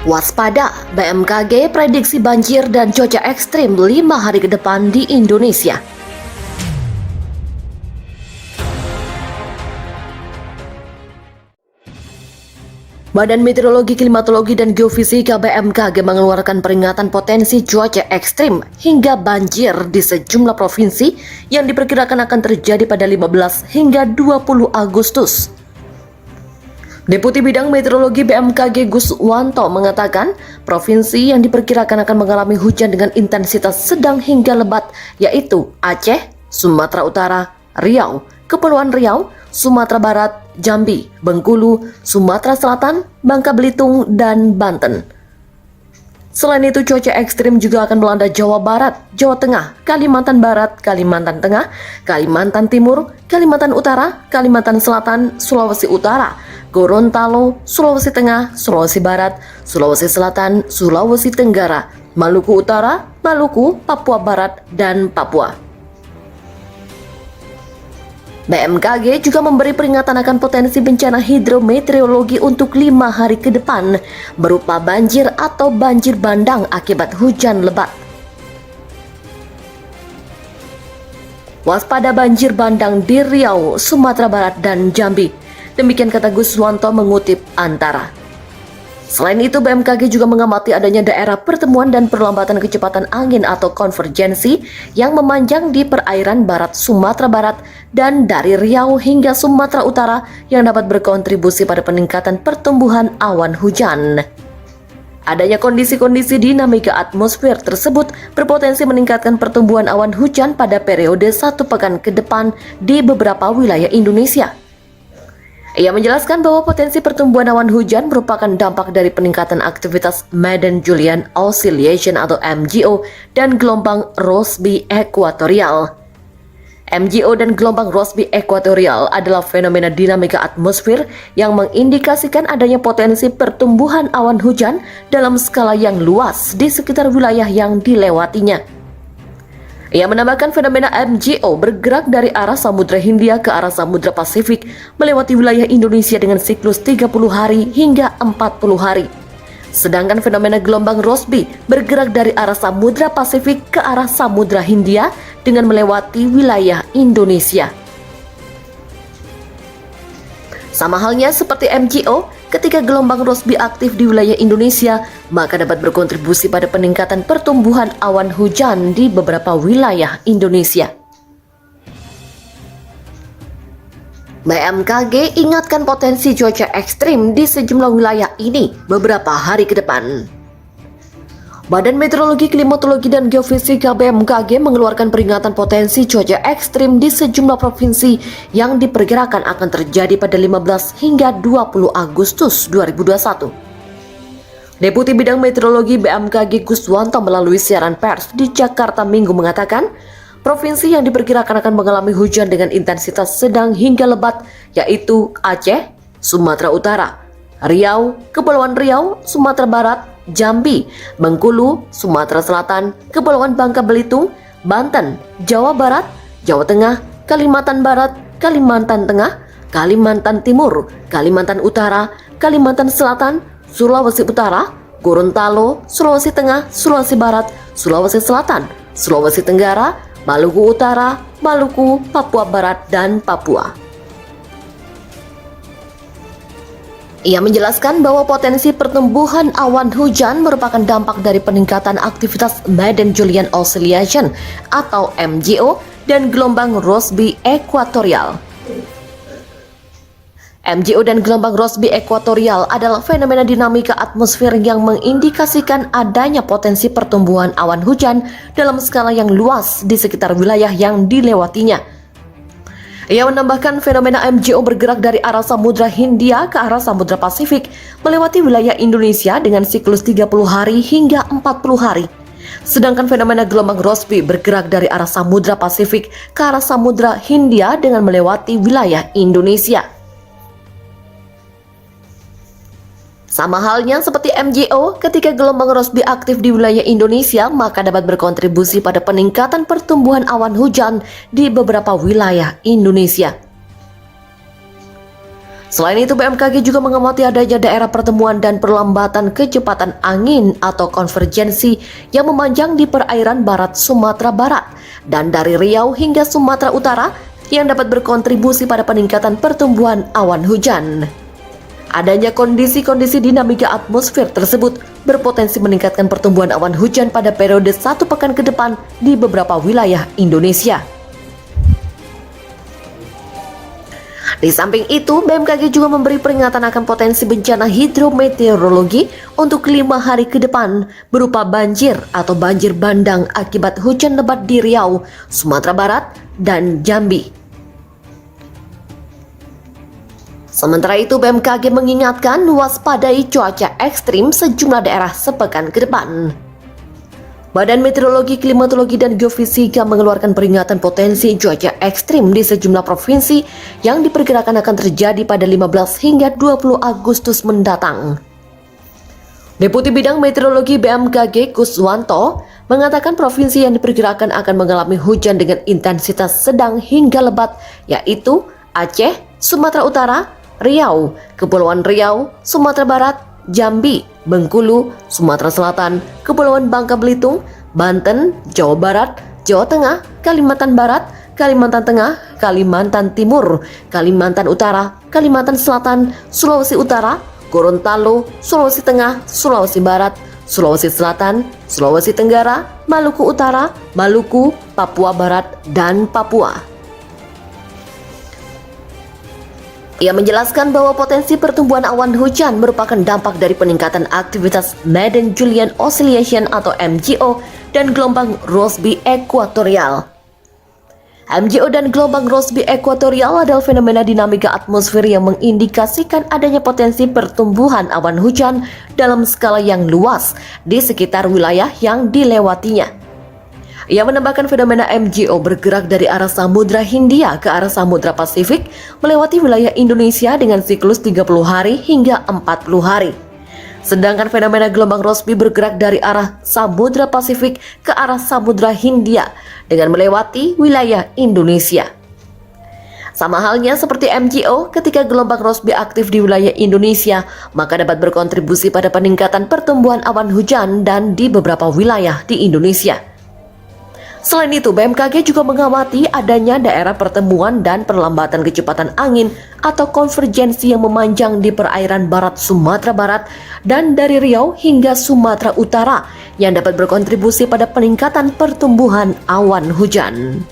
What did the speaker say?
Waspada, BMKG prediksi banjir dan cuaca ekstrim 5 hari ke depan di Indonesia. Badan Meteorologi, Klimatologi, dan Geofisika BMKG mengeluarkan peringatan potensi cuaca ekstrim hingga banjir di sejumlah provinsi yang diperkirakan akan terjadi pada 15 hingga 20 Agustus. Deputi Bidang Meteorologi BMKG Guswanto mengatakan, provinsi yang diperkirakan akan mengalami hujan dengan intensitas sedang hingga lebat yaitu Aceh, Sumatera Utara, Riau, Kepulauan Riau, Sumatera Barat, Jambi, Bengkulu, Sumatera Selatan, Bangka Belitung, dan Banten. Selain itu, cuaca ekstrim juga akan melanda Jawa Barat, Jawa Tengah, Kalimantan Barat, Kalimantan Tengah, Kalimantan Timur, Kalimantan Utara, Kalimantan Selatan, Sulawesi Utara, Gorontalo, Sulawesi Tengah, Sulawesi Barat, Sulawesi Selatan, Sulawesi Tenggara, Maluku Utara, Maluku, Papua Barat, dan Papua. BMKG juga memberi peringatan akan potensi bencana hidrometeorologi untuk 5 hari ke depan berupa banjir atau banjir bandang akibat hujan lebat. Waspada banjir bandang di Riau, Sumatera Barat, dan Jambi. Demikian kata Guswanto mengutip Antara. Selain itu, BMKG juga mengamati adanya daerah pertemuan dan perlambatan kecepatan angin atau konvergensi yang memanjang di perairan barat Sumatera Barat dan dari Riau hingga Sumatera Utara yang dapat berkontribusi pada peningkatan pertumbuhan awan hujan. Adanya kondisi-kondisi dinamika atmosfer tersebut berpotensi meningkatkan pertumbuhan awan hujan pada periode 1 pekan ke depan di beberapa wilayah Indonesia. Ia menjelaskan bahwa potensi pertumbuhan awan hujan merupakan dampak dari peningkatan aktivitas Madden-Julian Oscillation atau MJO dan gelombang Rossby ekuatorial. MJO dan gelombang Rossby ekuatorial adalah fenomena dinamika atmosfer yang mengindikasikan adanya potensi pertumbuhan awan hujan dalam skala yang luas di sekitar wilayah yang dilewatinya. Ia menambahkan fenomena MJO bergerak dari arah Samudra Hindia ke arah Samudra Pasifik melewati wilayah Indonesia dengan siklus 30 hari hingga 40 hari. Sedangkan fenomena gelombang Rossby bergerak dari arah Samudra Pasifik ke arah Samudra Hindia dengan melewati wilayah Indonesia. Sama halnya seperti MJO, ketika gelombang Rossby aktif di wilayah Indonesia, maka dapat berkontribusi pada peningkatan pertumbuhan awan hujan di beberapa wilayah Indonesia. BMKG ingatkan potensi cuaca ekstrim di sejumlah wilayah ini beberapa hari ke depan. Badan Meteorologi, Klimatologi, dan Geofisika BMKG mengeluarkan peringatan potensi cuaca ekstrim di sejumlah provinsi yang diperkirakan akan terjadi pada 15 hingga 20 Agustus 2021. Deputi Bidang Meteorologi BMKG Guswanto melalui siaran pers di Jakarta Minggu mengatakan, provinsi yang diperkirakan akan mengalami hujan dengan intensitas sedang hingga lebat yaitu Aceh, Sumatera Utara, Riau, Kepulauan Riau, Sumatera Barat, Jambi, Bengkulu, Sumatera Selatan, Kepulauan Bangka Belitung, Banten, Jawa Barat, Jawa Tengah, Kalimantan Barat, Kalimantan Tengah, Kalimantan Timur, Kalimantan Utara, Kalimantan Selatan, Sulawesi Utara, Gorontalo, Sulawesi Tengah, Sulawesi Barat, Sulawesi Selatan, Sulawesi Tenggara, Maluku Utara, Maluku, Papua Barat, dan Papua. Ia menjelaskan bahwa potensi pertumbuhan awan hujan merupakan dampak dari peningkatan aktivitas Madden-Julian Oscillation atau MJO dan gelombang Rossby ekuatorial. MJO dan gelombang Rossby ekuatorial adalah fenomena dinamika atmosfer yang mengindikasikan adanya potensi pertumbuhan awan hujan dalam skala yang luas di sekitar wilayah yang dilewatinya. Ia menambahkan fenomena MJO bergerak dari arah Samudra Hindia ke arah Samudra Pasifik melewati wilayah Indonesia dengan siklus 30 hari hingga 40 hari. Sedangkan fenomena gelombang Rossby bergerak dari arah Samudra Pasifik ke arah Samudra Hindia dengan melewati wilayah Indonesia. Sama halnya seperti MJO, ketika gelombang Rossby aktif di wilayah Indonesia, maka dapat berkontribusi pada peningkatan pertumbuhan awan hujan di beberapa wilayah Indonesia. Selain itu, BMKG juga mengamati adanya daerah pertemuan dan perlambatan kecepatan angin atau konvergensi yang memanjang di perairan barat Sumatera Barat dan dari Riau hingga Sumatera Utara yang dapat berkontribusi pada peningkatan pertumbuhan awan hujan. Adanya kondisi-kondisi dinamika atmosfer tersebut berpotensi meningkatkan pertumbuhan awan hujan pada periode 1 pekan ke depan di beberapa wilayah Indonesia. Di samping itu, BMKG juga memberi peringatan akan potensi bencana hidrometeorologi untuk 5 hari ke depan berupa banjir atau banjir bandang akibat hujan lebat di Riau, Sumatera Barat, dan Jambi. Sementara itu, BMKG mengingatkan waspadai cuaca ekstrim sejumlah daerah sepekan ke depan. Badan Meteorologi, Klimatologi, dan Geofisika mengeluarkan peringatan potensi cuaca ekstrim di sejumlah provinsi yang diperkirakan akan terjadi pada 15 hingga 20 Agustus mendatang. Deputi Bidang Meteorologi BMKG Kuswanto mengatakan provinsi yang diperkirakan akan mengalami hujan dengan intensitas sedang hingga lebat yaitu Aceh, Sumatera Utara, Riau, Kepulauan Riau, Sumatera Barat, Jambi, Bengkulu, Sumatera Selatan, Kepulauan Bangka Belitung, Banten, Jawa Barat, Jawa Tengah, Kalimantan Barat, Kalimantan Tengah, Kalimantan Timur, Kalimantan Utara, Kalimantan Selatan, Sulawesi Utara, Gorontalo, Sulawesi Tengah, Sulawesi Barat, Sulawesi Selatan, Sulawesi Tenggara, Maluku Utara, Maluku, Papua Barat, dan Papua. Ia menjelaskan bahwa potensi pertumbuhan awan hujan merupakan dampak dari peningkatan aktivitas Madden-Julian Oscillation atau MJO dan gelombang Rossby ekuatorial. MJO dan gelombang Rossby ekuatorial adalah fenomena dinamika atmosfer yang mengindikasikan adanya potensi pertumbuhan awan hujan dalam skala yang luas di sekitar wilayah yang dilewatinya. Ia menambahkan fenomena MJO bergerak dari arah Samudra Hindia ke arah Samudra Pasifik melewati wilayah Indonesia dengan siklus 30 hari hingga 40 hari. Sedangkan fenomena gelombang Rossby bergerak dari arah Samudra Pasifik ke arah Samudra Hindia dengan melewati wilayah Indonesia. Sama halnya seperti MJO, ketika gelombang Rossby aktif di wilayah Indonesia, maka dapat berkontribusi pada peningkatan pertumbuhan awan hujan dan di beberapa wilayah di Indonesia. Selain itu, BMKG juga mengamati adanya daerah pertemuan dan perlambatan kecepatan angin atau konvergensi yang memanjang di perairan barat Sumatera Barat dan dari Riau hingga Sumatera Utara yang dapat berkontribusi pada peningkatan pertumbuhan awan hujan.